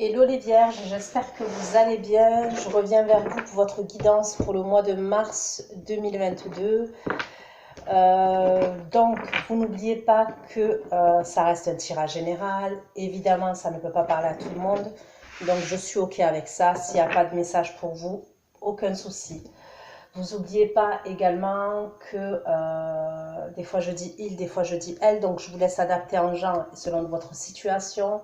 Hello les vierges, j'espère que vous allez bien. Je reviens vers vous pour votre guidance pour le mois de mars 2022. Donc, vous n'oubliez pas que ça reste un tirage général. Évidemment, ça ne peut pas parler à tout le monde. Donc, je suis OK avec ça. S'il n'y a pas de message pour vous, aucun souci. Vous n'oubliez pas également que des fois je dis il, des fois je dis elle. Donc, je vous laisse adapter en genre selon votre situation.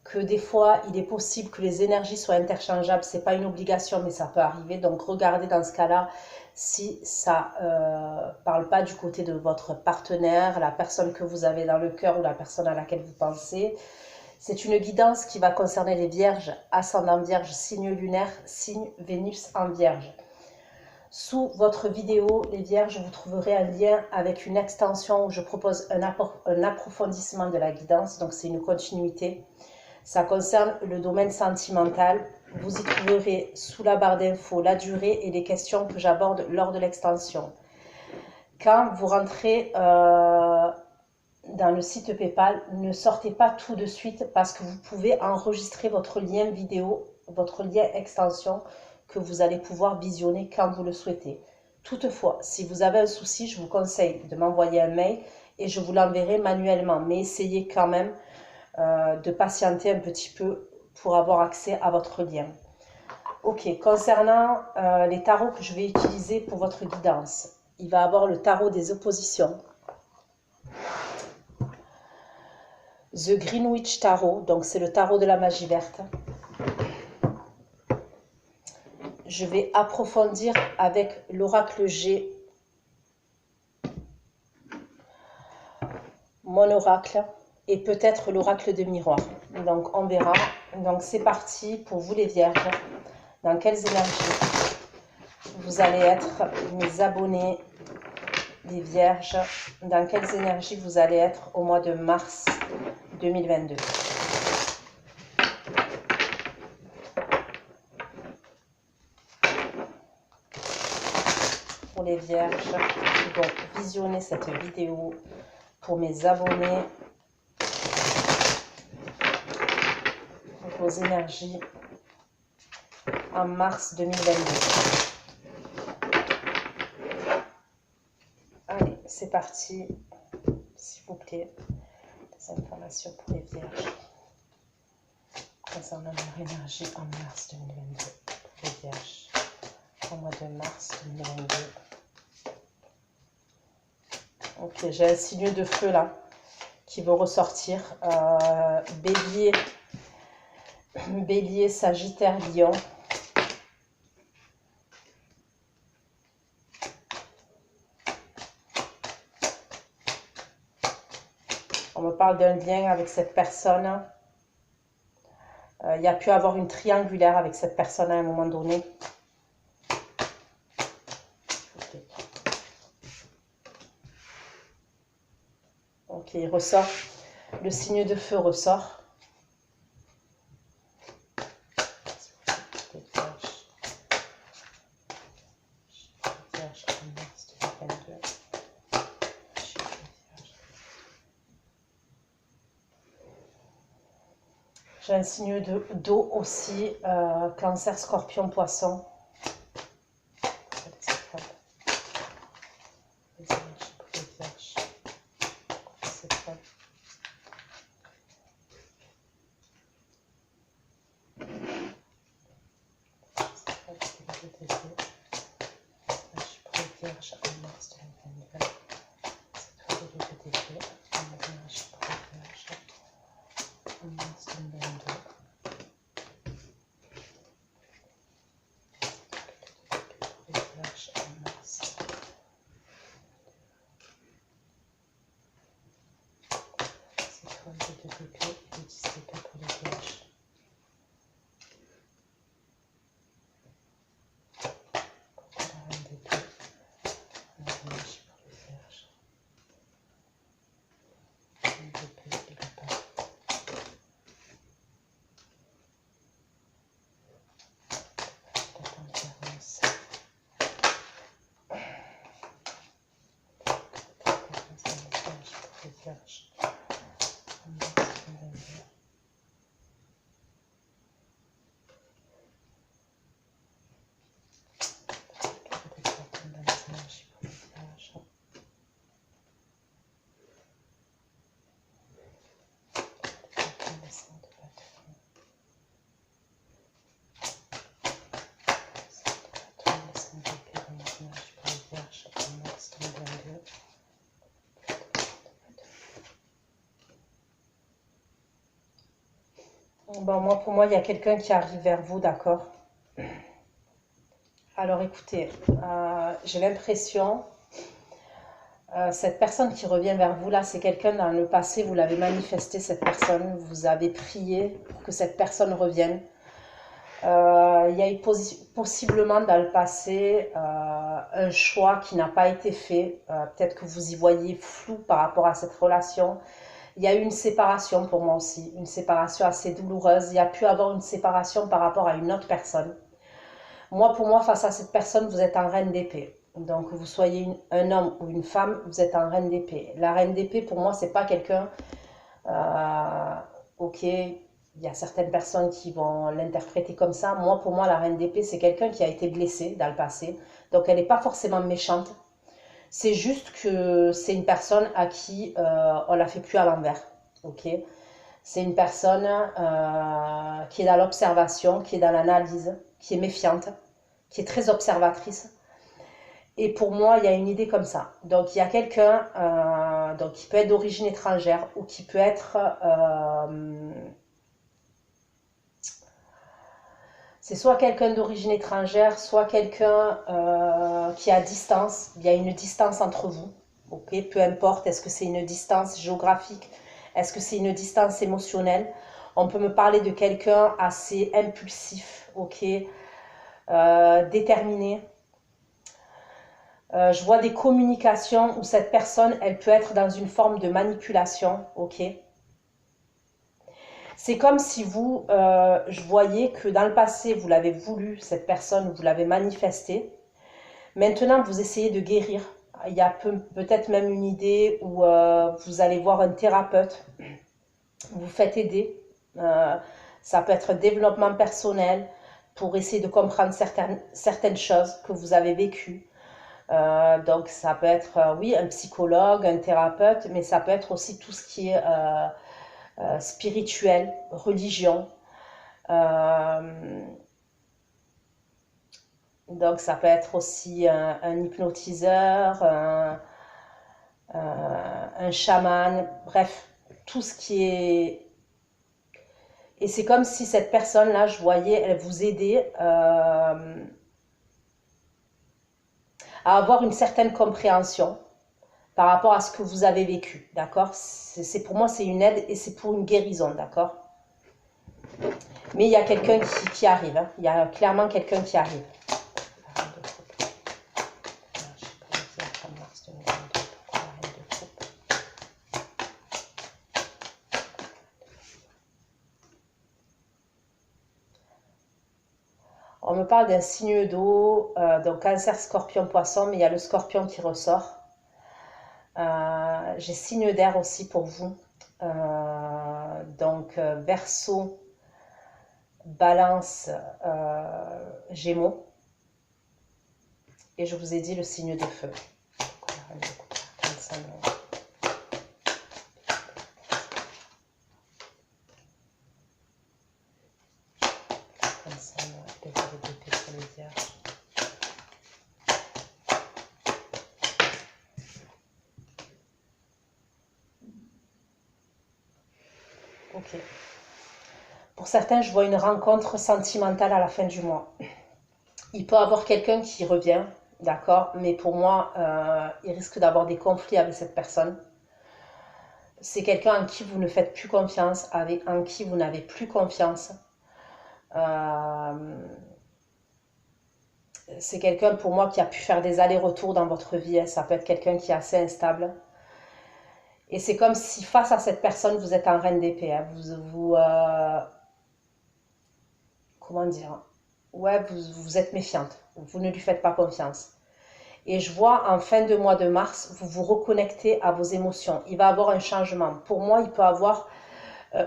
Que des fois, il est possible que les énergies soient interchangeables. Ce n'est pas une obligation, mais ça peut arriver. Donc, regardez dans ce cas-là si ça parle pas du côté de votre partenaire, la personne que vous avez dans le cœur ou la personne à laquelle vous pensez. C'est une guidance qui va concerner les vierges, ascendant vierge, signe lunaire, signe Vénus en vierge. Sous votre vidéo, les vierges, vous trouverez un lien avec une extension où je propose un approfondissement de la guidance. Donc, c'est une continuité. Ça concerne le domaine sentimental. Vous y trouverez sous la barre d'infos la durée et les questions que j'aborde lors de l'extension. Quand vous rentrez dans le site PayPal, ne sortez pas tout de suite parce que vous pouvez enregistrer votre lien vidéo, votre lien extension que vous allez pouvoir visionner quand vous le souhaitez. Toutefois, si vous avez un souci, je vous conseille de m'envoyer un mail et je vous l'enverrai manuellement. Mais essayez quand même de patienter un petit peu pour avoir accès à votre lien. Ok, concernant les tarots que je vais utiliser pour votre guidance, il va y avoir le tarot des oppositions, The Greenwich Tarot, donc c'est le tarot de la magie verte. Je vais approfondir avec l'oracle G, mon oracle, et peut-être l'oracle de miroir. Donc on verra. Donc c'est parti pour vous les vierges. Dans quelles énergies vous allez être, mes abonnés, les vierges, dans quelles énergies vous allez être au mois de mars 2022. Pour les vierges qui vont visionner cette vidéo, pour mes abonnés, vos énergies en mars 2022. Allez, c'est parti, s'il vous plaît, des informations pour les vierges concernant leur énergie en mars 2022. Pour les vierges, au mois de mars 2022. Ok, j'ai un signe de feu là qui veut ressortir. Bélier, Bélier, Sagittaire, Lion. On me parle d'un lien avec cette personne. Il y a pu avoir une triangulaire avec cette personne à un moment donné. Ok, il ressort. Le signe de feu ressort. J'ai un signe d'eau aussi, Cancer, Scorpion, Poisson. Bon, moi, pour moi, il y a quelqu'un qui arrive vers vous, d'accord? Alors écoutez, j'ai l'impression, cette personne qui revient vers vous là, c'est quelqu'un dans le passé, vous l'avez manifesté cette personne, vous avez prié pour que cette personne revienne. Il y a eu possiblement dans le passé un choix qui n'a pas été fait, peut-être que vous y voyez flou par rapport à cette relation. Il y a eu une séparation pour moi aussi, une séparation assez douloureuse. Il y a pu avoir une séparation par rapport à une autre personne. Moi, pour moi, face à cette personne, vous êtes en reine d'épée. Donc, que vous soyez un homme ou une femme, vous êtes en reine d'épée. La reine d'épée, pour moi, c'est pas quelqu'un... ok, il y a certaines personnes qui vont l'interpréter comme ça. Moi, pour moi, la reine d'épée, c'est quelqu'un qui a été blessé dans le passé. Donc, elle n'est pas forcément méchante. C'est juste que c'est une personne à qui on la fait plus à l'envers. Ok, c'est une personne qui est dans l'observation, qui est dans l'analyse, qui est méfiante, qui est très observatrice. Et pour moi, il y a une idée comme ça. Donc, il y a quelqu'un qui peut être d'origine étrangère ou qui peut être... c'est soit quelqu'un d'origine étrangère, soit quelqu'un qui est à distance. Il y a une distance entre vous. Ok, peu importe, est-ce que c'est une distance géographique? Est-ce que c'est une distance émotionnelle? On peut me parler de quelqu'un assez impulsif, ok, déterminé. Je vois des communications où cette personne, elle peut être dans une forme de manipulation, ok. C'est comme si vous, je voyais que dans le passé, vous l'avez voulu, cette personne, vous l'avez manifesté. Maintenant, vous essayez de guérir. Il y a peut-être même une idée où vous allez voir un thérapeute, vous faites aider. Ça peut être développement personnel pour essayer de comprendre certaines choses que vous avez vécues. Donc ça peut être, oui, un psychologue, un thérapeute, mais ça peut être aussi tout ce qui est spirituel, religion. Donc ça peut être aussi un hypnotiseur, un chaman, bref, tout ce qui est... Et c'est comme si cette personne-là, je voyais, elle vous aidait à avoir une certaine compréhension par rapport à ce que vous avez vécu, d'accord? Pour moi, c'est une aide et c'est pour une guérison, d'accord? Mais il y a quelqu'un qui arrive, hein. Il y a clairement quelqu'un qui arrive. On me parle d'un signe d'eau, donc cancer, scorpion, poisson, mais il y a le scorpion qui ressort. J'ai signe d'air aussi pour vous. Donc Verseau, Balance, Gémeaux. Et je vous ai dit le signe de feu. Ok. Pour certains, je vois une rencontre sentimentale à la fin du mois. Il peut y avoir quelqu'un qui revient, d'accord, mais pour moi, il risque d'avoir des conflits avec cette personne. C'est quelqu'un en qui vous ne faites plus confiance, en qui vous n'avez plus confiance. C'est quelqu'un pour moi qui a pu faire des allers-retours dans votre vie. Ça peut être quelqu'un qui est assez instable. Et c'est comme si face à cette personne, vous êtes en reine d'épée. Hein. Comment dire? Ouais, vous êtes méfiante. Vous ne lui faites pas confiance. Et je vois en fin de mois de mars, vous vous reconnectez à vos émotions. Il va y avoir un changement. Pour moi, il peut y avoir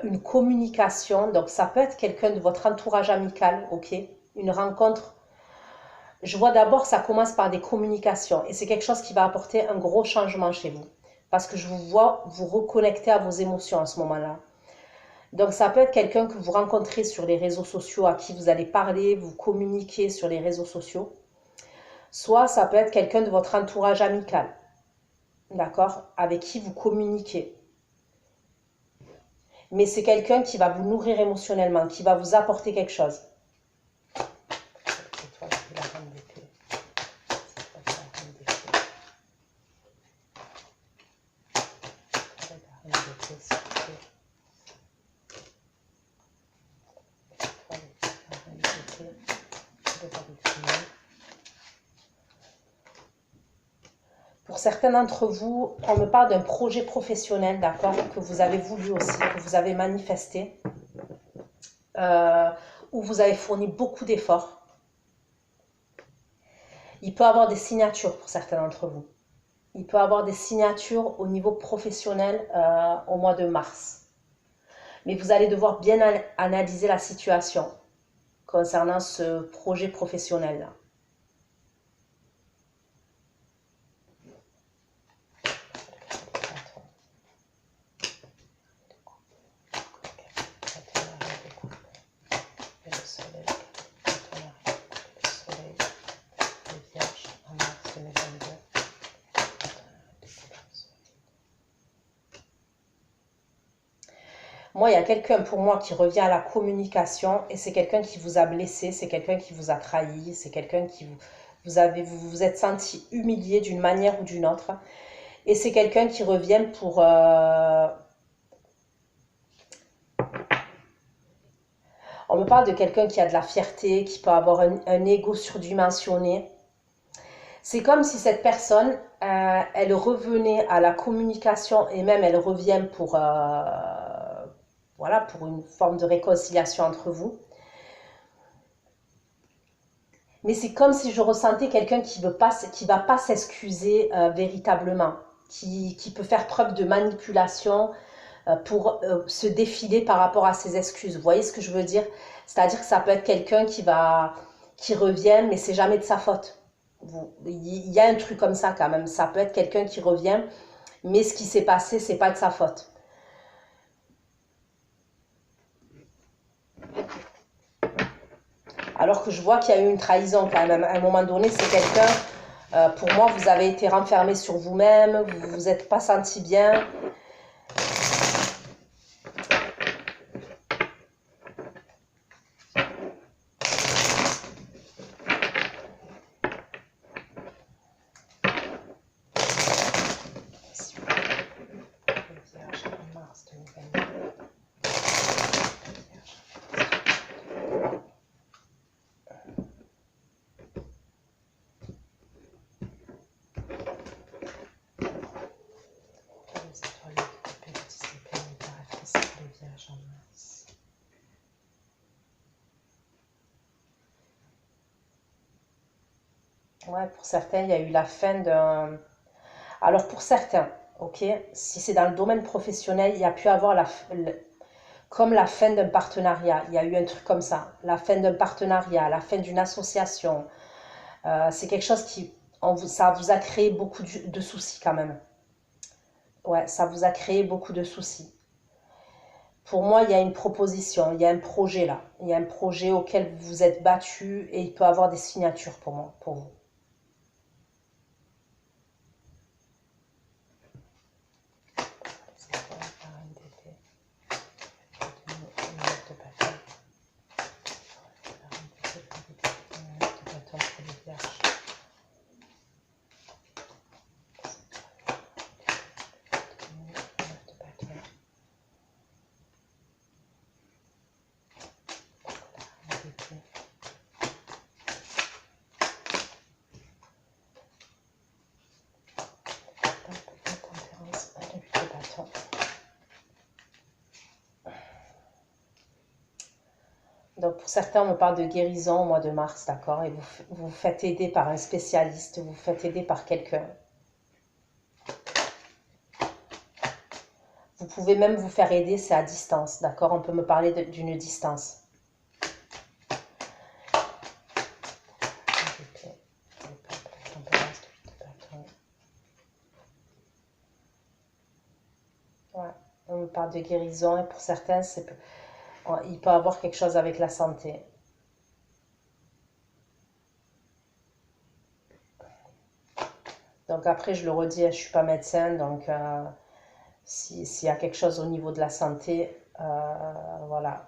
une communication. Donc, ça peut être quelqu'un de votre entourage amical, ok? Une rencontre. Je vois d'abord, ça commence par des communications. Et c'est quelque chose qui va apporter un gros changement chez vous. Parce que je vous vois vous reconnecter à vos émotions à ce moment-là. Donc, ça peut être quelqu'un que vous rencontrez sur les réseaux sociaux, à qui vous allez parler, vous communiquer sur les réseaux sociaux. Soit ça peut être quelqu'un de votre entourage amical, d'accord, avec qui vous communiquez. mais c'est quelqu'un qui va vous nourrir émotionnellement, qui va vous apporter quelque chose. Pour certains d'entre vous, on me parle d'un projet professionnel, d'accord, que vous avez voulu aussi, que vous avez manifesté, où vous avez fourni beaucoup d'efforts. Il peut y avoir des signatures pour certains d'entre vous. Il peut y avoir des signatures au niveau professionnel au mois de mars. Mais vous allez devoir bien analyser la situation concernant ce projet professionnel-là. Moi, il y a quelqu'un pour moi qui revient à la communication et c'est quelqu'un qui vous a blessé, c'est quelqu'un qui vous a trahi, c'est quelqu'un qui vous vous êtes senti humilié d'une manière ou d'une autre. Et c'est quelqu'un qui revient pour... On me parle de quelqu'un qui a de la fierté, qui peut avoir un ego surdimensionné. C'est comme si cette personne, elle revenait à la communication et même elle revient pour... voilà, pour une forme de réconciliation entre vous. Mais c'est comme si je ressentais quelqu'un qui ne va pas s'excuser véritablement, qui peut faire preuve de manipulation pour se défiler par rapport à ses excuses. Vous voyez ce que je veux dire? C'est-à-dire que ça peut être quelqu'un qui revient, mais c'est jamais de sa faute. Il y a un truc comme ça quand même. Ça peut être quelqu'un qui revient, mais ce qui s'est passé, c'est pas de sa faute. Alors que je vois qu'il y a eu une trahison quand même. À un moment donné, c'est quelqu'un, pour moi, vous avez été renfermé sur vous-même, vous vous êtes pas senti bien. Ouais, pour certains, il y a eu la fin d'un... Alors pour certains, ok, si c'est dans le domaine professionnel, il y a pu avoir comme la fin d'un partenariat. Il y a eu un truc comme ça, la fin d'un partenariat, la fin d'une association. C'est quelque chose qui, ça vous a créé beaucoup de soucis quand même. Ouais, ça vous a créé beaucoup de soucis. Pour moi, il y a une proposition, il y a un projet là. Il y a un projet auquel vous vous êtes battu et il peut avoir des signatures pour moi, pour vous. Donc pour certains, on me parle de guérison au mois de mars, d'accord? Et vous vous faites aider par un spécialiste, vous vous faites aider par quelqu'un. Vous pouvez même vous faire aider, c'est à distance, d'accord? On peut me parler d'une distance. Ouais, on me parle de guérison et pour certains, il peut avoir quelque chose avec la santé. Donc après, je le redis, je ne suis pas médecin, donc s'il y a quelque chose au niveau de la santé, Voilà,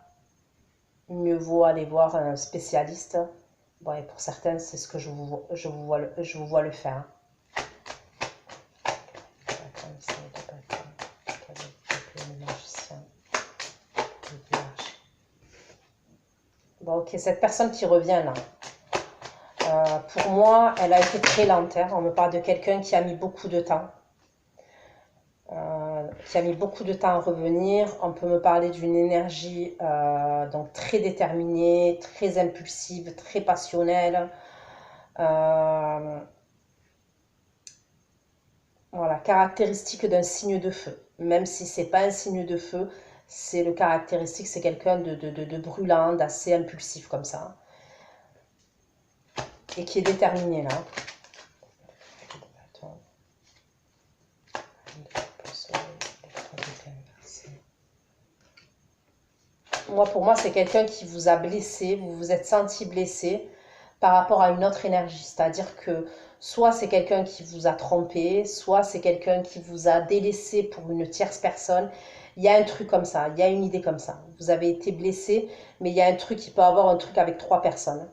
mieux vaut aller voir un spécialiste. Bon, et pour certaines, c'est ce que je vous vois le faire. Bon, ok, cette personne qui revient là, pour moi, elle a été très lente. Hein. On me parle de quelqu'un qui a mis beaucoup de temps. Qui a mis beaucoup de temps à revenir. On peut me parler d'une énergie donc très déterminée, très impulsive, très passionnelle. Voilà, caractéristique d'un signe de feu. Même si c'est pas un signe de feu, c'est le caractéristique, c'est quelqu'un de brûlant, d'assez impulsif comme ça. Et qui est déterminé là. Pour moi, c'est quelqu'un qui vous a blessé, vous vous êtes senti blessé par rapport à une autre énergie. C'est-à-dire que soit c'est quelqu'un qui vous a trompé, soit c'est quelqu'un qui vous a délaissé pour une tierce personne. Il y a un truc comme ça, il y a une idée comme ça. Vous avez été blessé, mais il y a un truc, il peut avoir un truc avec 3 personnes.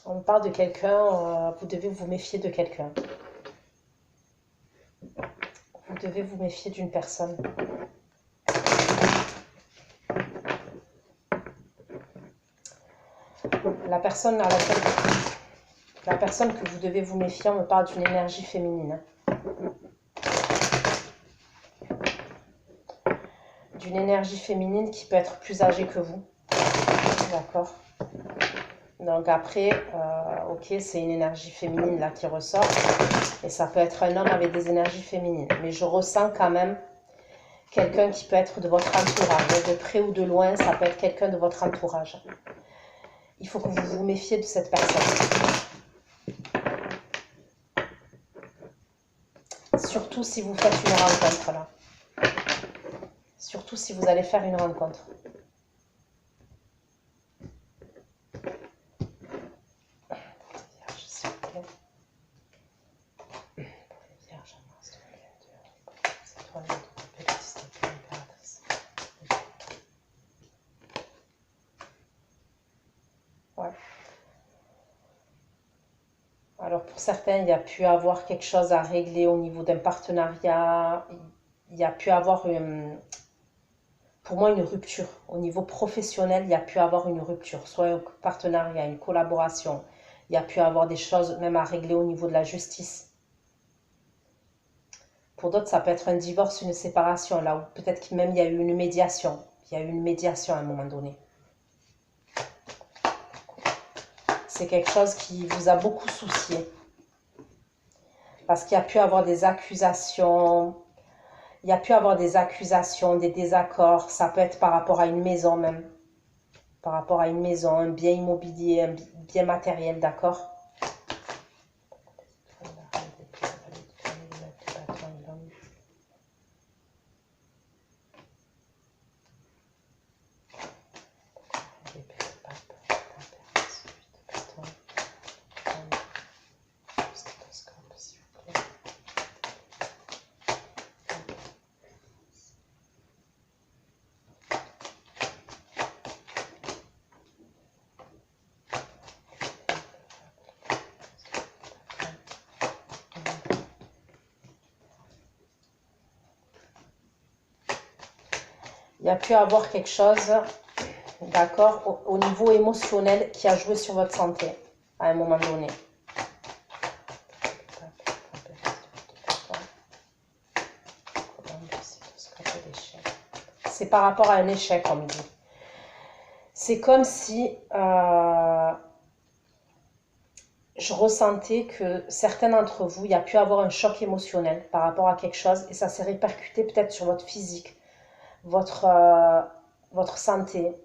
On parle de quelqu'un, vous devez vous méfier de quelqu'un. Vous devez vous méfier d'une personne. La personne que vous devez vous méfier, on me parle d'une énergie féminine. D'une énergie féminine qui peut être plus âgée que vous. D'accord. Donc après, ok, c'est une énergie féminine là qui ressort. Et ça peut être un homme avec des énergies féminines. Mais je ressens quand même quelqu'un qui peut être de votre entourage. De près ou de loin, ça peut être quelqu'un de votre entourage. Il faut que vous vous méfiez de cette personne. Surtout si vous faites une rencontre là. Surtout si vous allez faire une rencontre. Ouais. Alors pour certains, il y a pu avoir quelque chose à régler au niveau d'un partenariat. Il y a pu avoir, pour moi, une rupture. Au niveau professionnel, il y a pu avoir une rupture. Soit un partenariat, une collaboration. Il y a pu avoir des choses même à régler au niveau de la justice. Pour d'autres, ça peut être un divorce, une séparation. Là où peut-être même il y a eu une médiation. Il y a eu une médiation à un moment donné. C'est quelque chose qui vous a beaucoup soucié. Parce qu'il y a pu avoir des accusations, il y a pu avoir des accusations, des désaccords. Ça peut être par rapport à une maison même. Par rapport à une maison, un bien immobilier, un bien matériel, d'accord? Il y a pu avoir quelque chose, d'accord, au niveau émotionnel qui a joué sur votre santé à un moment donné. C'est par rapport à un échec, on me dit. C'est comme si je ressentais que certains d'entre vous, il y a pu avoir un choc émotionnel par rapport à quelque chose et ça s'est répercuté peut-être sur votre physique, votre, votre santé,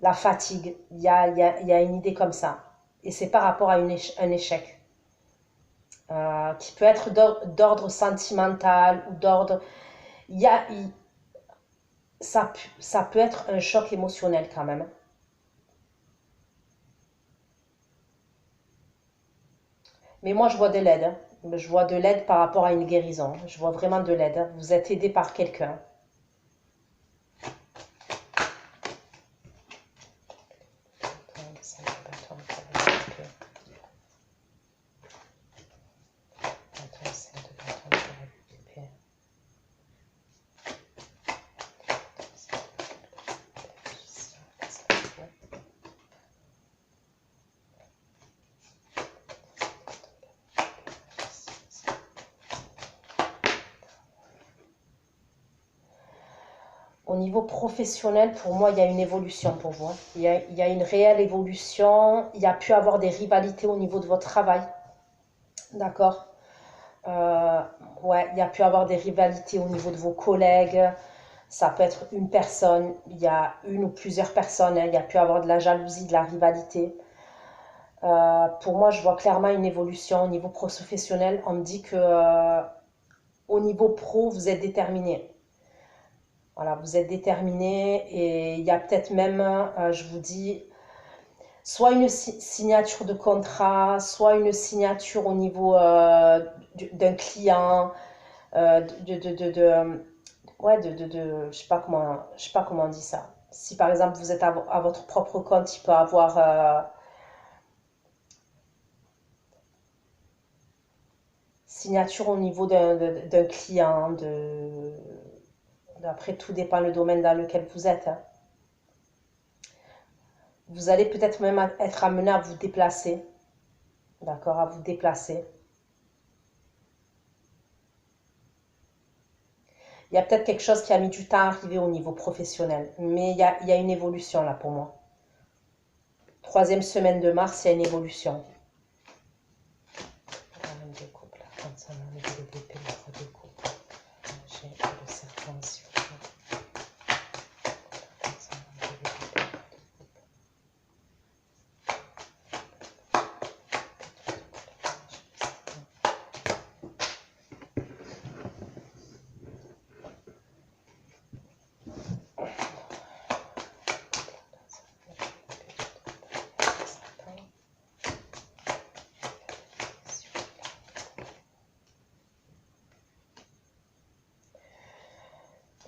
la fatigue. Il y a une idée comme ça. Et c'est par rapport à un échec qui peut être d'ordre sentimental ou d'ordre... Il y a, il- ça peut être un choc émotionnel quand même. Mais moi, je vois de l'aide, hein. Je vois de l'aide par rapport à une guérison. Je vois vraiment de l'aide. Vous êtes aidé par quelqu'un. Au niveau professionnel, pour moi, il y a une évolution pour vous, hein. Il y a une réelle évolution. Il y a pu avoir des rivalités au niveau de votre travail. D'accord. Euh, ouais, il y a pu avoir des rivalités au niveau de vos collègues. Ça peut être une personne, il y a une ou plusieurs personnes, hein. Il y a pu avoir de la jalousie, de la rivalité. Pour moi, je vois clairement une évolution au niveau professionnel. On me dit que au niveau pro, vous êtes déterminé. Voilà, vous êtes déterminé et il y a peut-être même, je vous dis, soit une signature de contrat, soit une signature au niveau d'un client, ouais, je sais pas comment on dit ça. Si par exemple vous êtes à votre propre compte, il peut avoir signature au niveau d'un client, après tout dépend le domaine dans lequel vous êtes, hein. Vous allez peut-être même être amené à vous déplacer, d'accord, à vous déplacer. Il y a peut-être quelque chose qui a mis du temps à arriver au niveau professionnel, mais il y a une évolution là pour moi. Troisième semaine de mars, il y a une évolution.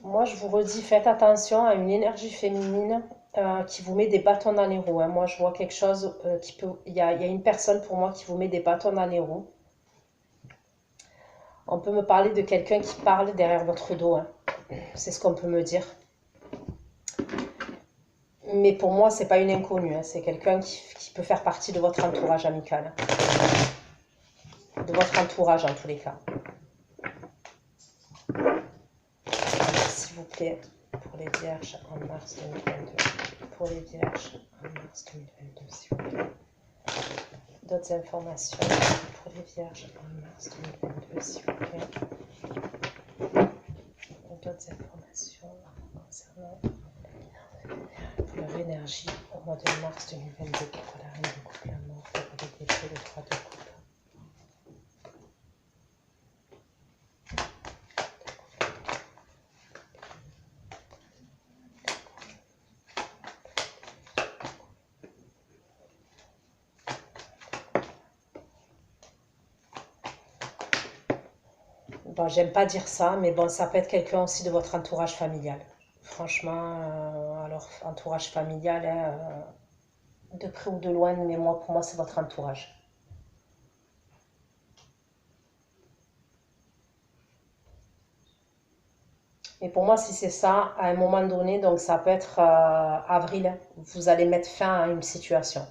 Moi, je vous redis, faites attention à une énergie féminine qui vous met des bâtons dans les roues, hein. Moi, je vois quelque chose qui peut... il y a une personne pour moi qui vous met des bâtons dans les roues. On peut me parler de quelqu'un qui parle derrière votre dos, hein. C'est ce qu'on peut me dire. Mais pour moi, c'est pas une inconnue, hein. C'est quelqu'un qui peut faire partie de votre entourage amical. De votre entourage, en tous les cas. S'il vous plaît, pour les vierges en mars 2022. Pour les vierges en mars 2022, s'il vous plaît. D'autres informations pour les vierges en mars 2022, s'il vous plaît. D'autres informations concernant leur énergie au mois de mars 2022 pour la reine de couple amour, pour les déchets, le 3 de couple. Bon, j'aime pas dire ça, mais bon, ça peut être quelqu'un aussi de votre entourage familial. Franchement, alors entourage familial, hein, de près ou de loin, mais moi, pour moi, c'est votre entourage. Et pour moi, si c'est ça, à un moment donné, donc ça peut être avril, vous allez mettre fin à une situation.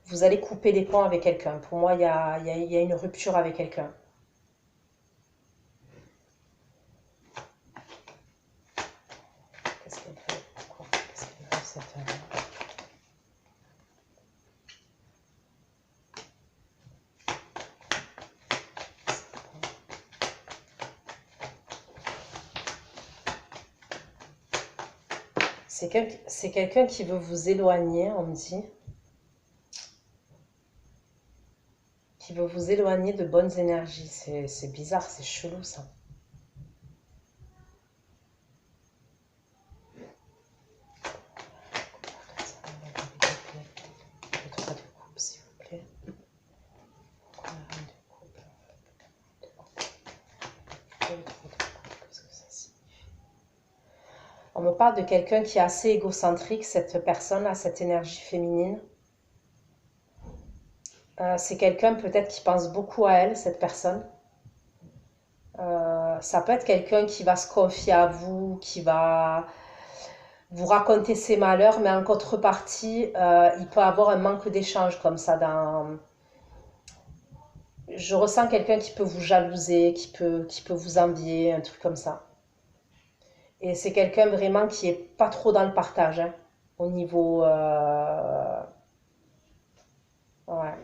Vous allez couper les ponts avec quelqu'un. Pour moi, il y a une rupture avec quelqu'un. Qu'est-ce qu'elle veut? Qu'est-ce qu'elle veut cette femme? C'est quelqu'un qui veut vous éloigner, on me dit. Qui veut vous éloigner de bonnes énergies. C'est bizarre, c'est chelou ça. On me parle de quelqu'un qui est assez égocentrique, cette personne a cette énergie féminine. C'est quelqu'un peut-être qui pense beaucoup à elle, cette personne. Ça peut être quelqu'un qui va se confier à vous, qui va vous raconter ses malheurs, mais en contrepartie, il peut avoir un manque d'échange comme ça. Je ressens quelqu'un qui peut vous jalouser, qui peut vous envier, un truc comme ça. Et c'est quelqu'un vraiment qui est pas trop dans le partage, hein, au niveau... ouais.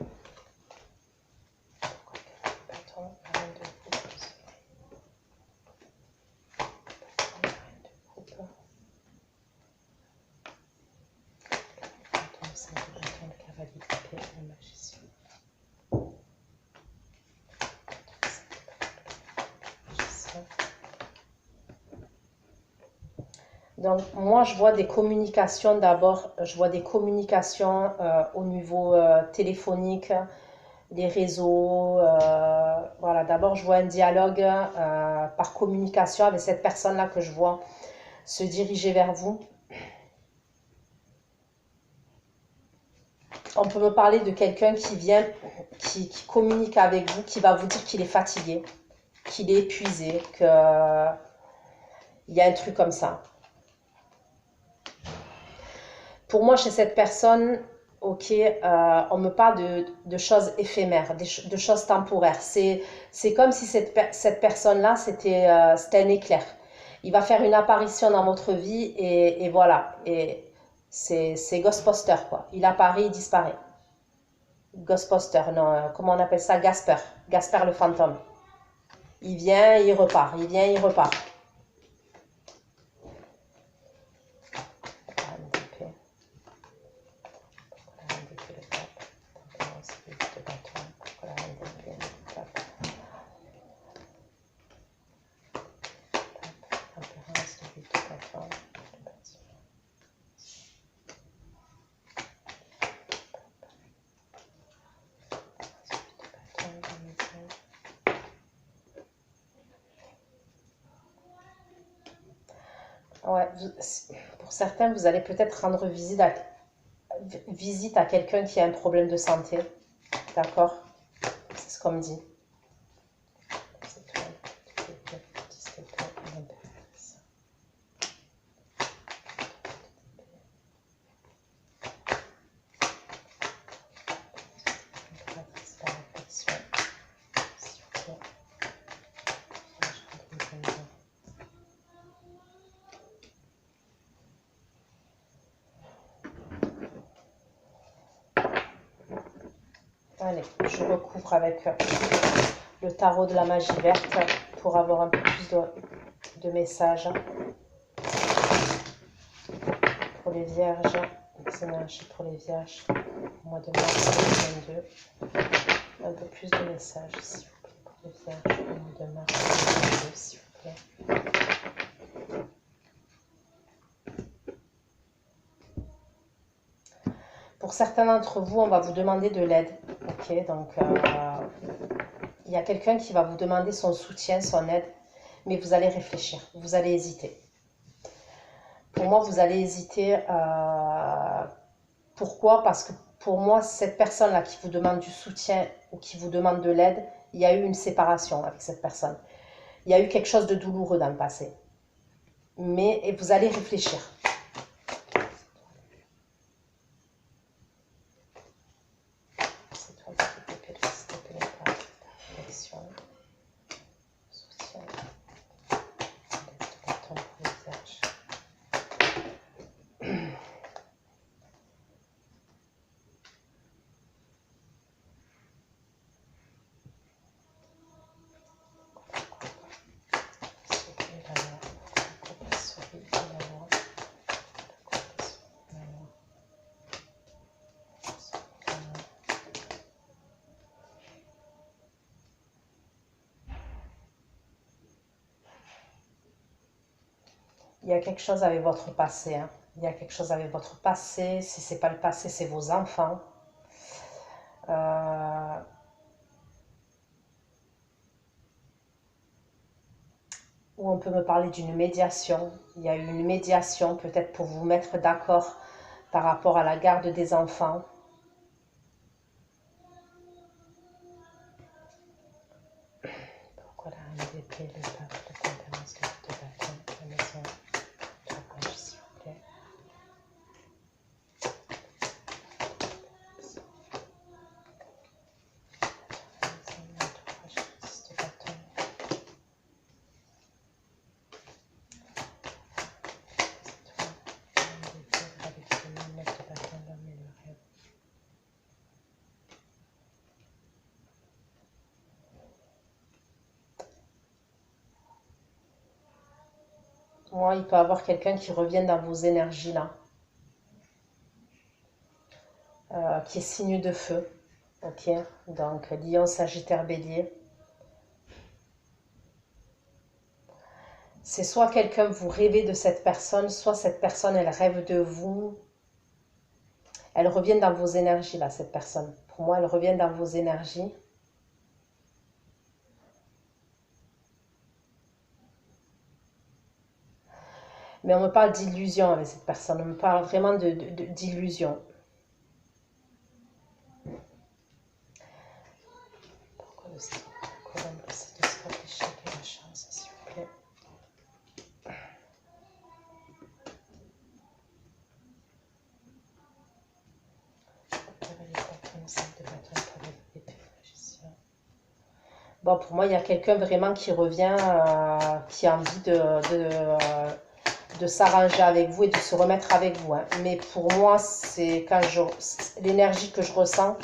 Donc, moi, je vois des communications d'abord, je vois des communications au niveau téléphonique, les réseaux. Voilà, d'abord, je vois un dialogue par communication avec cette personne-là que je vois se diriger vers vous. On peut me parler de quelqu'un qui vient, qui communique avec vous, qui va vous dire qu'il est fatigué, qu'il est épuisé, qu'il y a un truc comme ça. Pour moi, chez cette personne, ok, on me parle de choses éphémères, de choses temporaires. C'est comme si cette personne-là, c'était un éclair. Il va faire une apparition dans votre vie et voilà. Et c'est Ghostbuster, quoi. Il apparaît, il disparaît. Ghostbuster, non, comment on appelle ça? Gasper. Gasper le fantôme. Il vient, il repart. Il vient, il repart. Ouais, pour certains, vous allez peut-être rendre visite à quelqu'un qui a un problème de santé. D'accord? C'est ce qu'on me dit. Allez, je recouvre avec le tarot de la magie verte pour avoir un peu plus de messages pour les vierges, des énergies pour les vierges, au mois de mars 2022. Un peu plus de messages, s'il vous plaît, pour les vierges, au mois de mars 2022, s'il vous plaît. Pour certains d'entre vous, on va vous demander de l'aide. Ok, donc il y a quelqu'un qui va vous demander son soutien, son aide, mais vous allez réfléchir, vous allez hésiter. Pour moi, vous allez hésiter. Pourquoi? Parce que pour moi, cette personne-là qui vous demande du soutien ou qui vous demande de l'aide, il y a eu une séparation avec cette personne. Il y a eu quelque chose de douloureux dans le passé. Mais vous allez réfléchir. Il y a quelque chose avec votre passé. Hein. Il y a quelque chose avec votre passé. Si ce n'est pas le passé, c'est vos enfants. Ou on peut me parler d'une médiation. Il y a eu une médiation peut-être pour vous mettre d'accord par rapport à la garde des enfants. Pourquoi la reine d'épée, le pape, le tempérance, le de bâton, la maison, la rage, s'il vous plaît. Moi, il peut y avoir quelqu'un qui revient dans vos énergies là, qui est signe de feu. Ok, donc Lion, Sagittaire, Bélier. C'est soit quelqu'un, vous rêvez de cette personne, soit cette personne, elle rêve de vous. Elle revient dans vos énergies là, cette personne. Pour moi, elle revient dans vos énergies. Mais on me parle d'illusion avec cette personne. On me parle vraiment d'illusion. Pourquoi le style de colonne possède de score l'échec et la chance, s'il vous plaît. Bon, pour moi, il y a quelqu'un vraiment qui revient, qui a envie de s'arranger avec vous et de se remettre avec vous. Hein. Mais pour moi, c'est quand l'énergie que je ressens,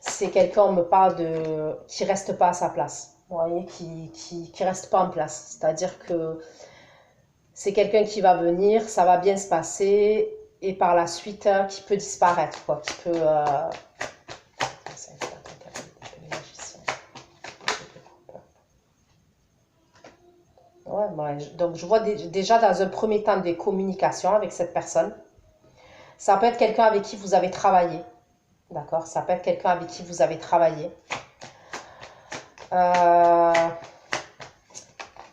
c'est quelqu'un, on me parle de qui reste pas à sa place. Vous voyez, qui reste pas en place. C'est-à-dire que c'est quelqu'un qui va venir, ça va bien se passer, et par la suite, qui peut disparaître, quoi. Qui peut... Ouais, donc je vois déjà dans un premier temps des communications avec cette personne. Ça peut être quelqu'un avec qui vous avez travaillé. D'accord? Ça peut être quelqu'un avec qui vous avez travaillé.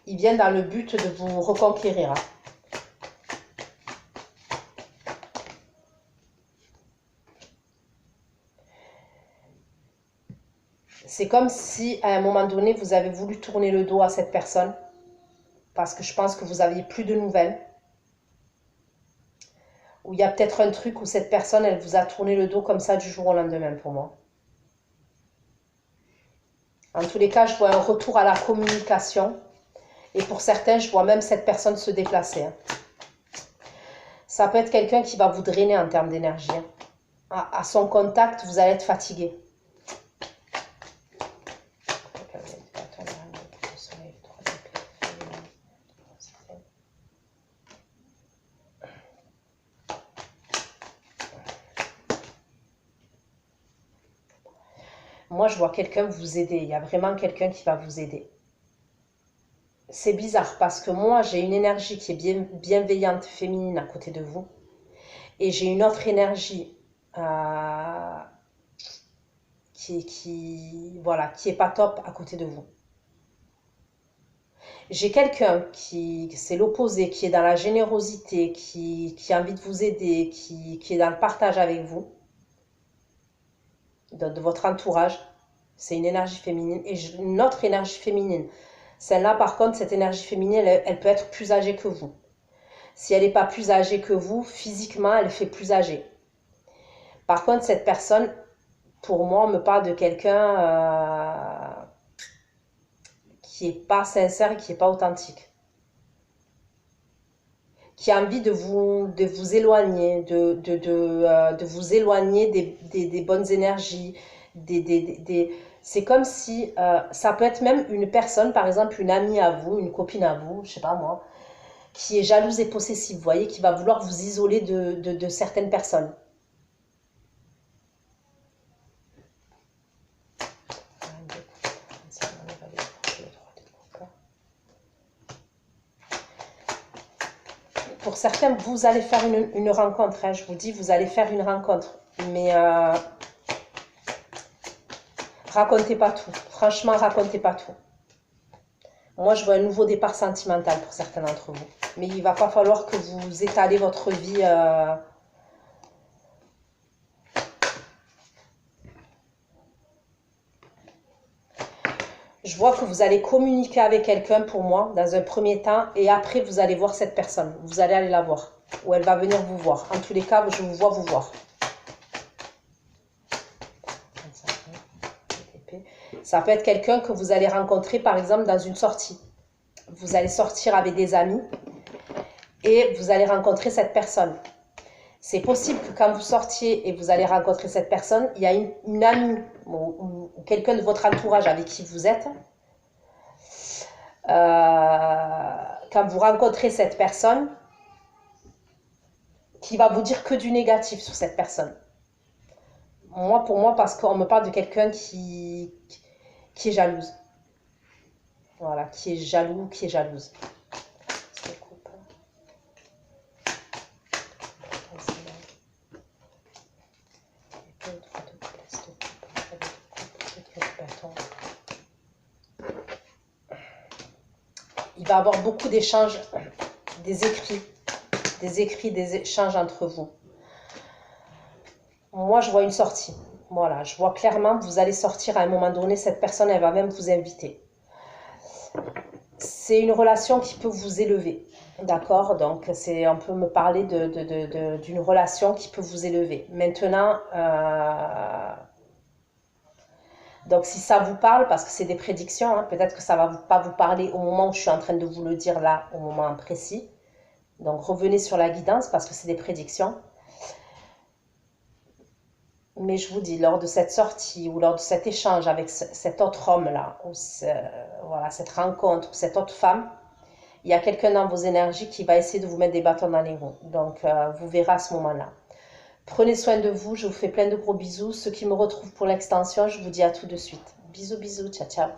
Il vient dans le but de vous reconquérir. C'est comme si, à un moment donné, vous avez voulu tourner le dos à cette personne. Parce que je pense que vous n'aviez plus de nouvelles. Ou il y a peut-être un truc où cette personne, elle vous a tourné le dos comme ça du jour au lendemain pour moi. En tous les cas, je vois un retour à la communication. Et pour certains, je vois même cette personne se déplacer. Hein. Ça peut être quelqu'un qui va vous drainer en termes d'énergie. Hein. À son contact, vous allez être fatigué. Moi, je vois quelqu'un vous aider. Il y a vraiment quelqu'un qui va vous aider. C'est bizarre parce que moi, j'ai une énergie qui est bienveillante, féminine à côté de vous. Et j'ai une autre énergie voilà, qui est pas top à côté de vous. J'ai quelqu'un c'est l'opposé, qui est dans la générosité, qui a envie de vous aider, qui est dans le partage avec vous, de votre entourage. C'est une énergie féminine. Et une autre énergie féminine. Celle-là, par contre, cette énergie féminine, elle peut être plus âgée que vous. Si elle n'est pas plus âgée que vous, physiquement, elle fait plus âgée. Par contre, cette personne, pour moi, on me parle de quelqu'un qui n'est pas sincère et qui n'est pas authentique. Qui a envie de vous éloigner, de vous éloigner des bonnes énergies. C'est comme si, ça peut être même une personne, par exemple une amie à vous, une copine à vous, je sais pas moi, qui est jalouse et possessive, vous voyez, qui va vouloir vous isoler de certaines personnes. Pour certains, vous allez faire une rencontre. Hein, je vous dis, vous allez faire une rencontre. Mais racontez pas tout. Franchement, racontez pas tout. Moi, je vois un nouveau départ sentimental pour certains d'entre vous. Mais il va pas falloir que vous étalez votre vie. Je vois que vous allez communiquer avec quelqu'un pour moi, dans un premier temps, et après, vous allez voir cette personne. Vous allez aller la voir, ou elle va venir vous voir. En tous les cas, je vous vois vous voir. Ça peut être quelqu'un que vous allez rencontrer, par exemple, dans une sortie. Vous allez sortir avec des amis, et vous allez rencontrer cette personne. C'est possible que quand vous sortiez et vous allez rencontrer cette personne, il y a une amie ou quelqu'un de votre entourage avec qui vous êtes. Quand vous rencontrez cette personne, qui va vous dire que du négatif sur cette personne. Pour moi, parce qu'on me parle de quelqu'un qui est jalouse. Voilà, qui est jaloux, qui est jalouse. Il va y avoir beaucoup d'échanges, des échanges entre vous. Moi, je vois une sortie. Voilà, je vois clairement que vous allez sortir à un moment donné. Cette personne, elle va même vous inviter. C'est une relation qui peut vous élever. D'accord? Donc, on peut me parler d'une relation qui peut vous élever. Maintenant, donc si ça vous parle, parce que c'est des prédictions, hein, peut-être que ça ne va pas vous parler au moment où je suis en train de vous le dire là, au moment précis. Donc, revenez sur la guidance parce que c'est des prédictions. Mais je vous dis, lors de cette sortie ou lors de cet échange avec cet autre homme-là, ou voilà, cette rencontre, ou cette autre femme, il y a quelqu'un dans vos énergies qui va essayer de vous mettre des bâtons dans les roues. Donc, vous verrez à ce moment-là. Prenez soin de vous, je vous fais plein de gros bisous. Ceux qui me retrouvent pour l'extension, je vous dis à tout de suite. Bisous, bisous, ciao, ciao.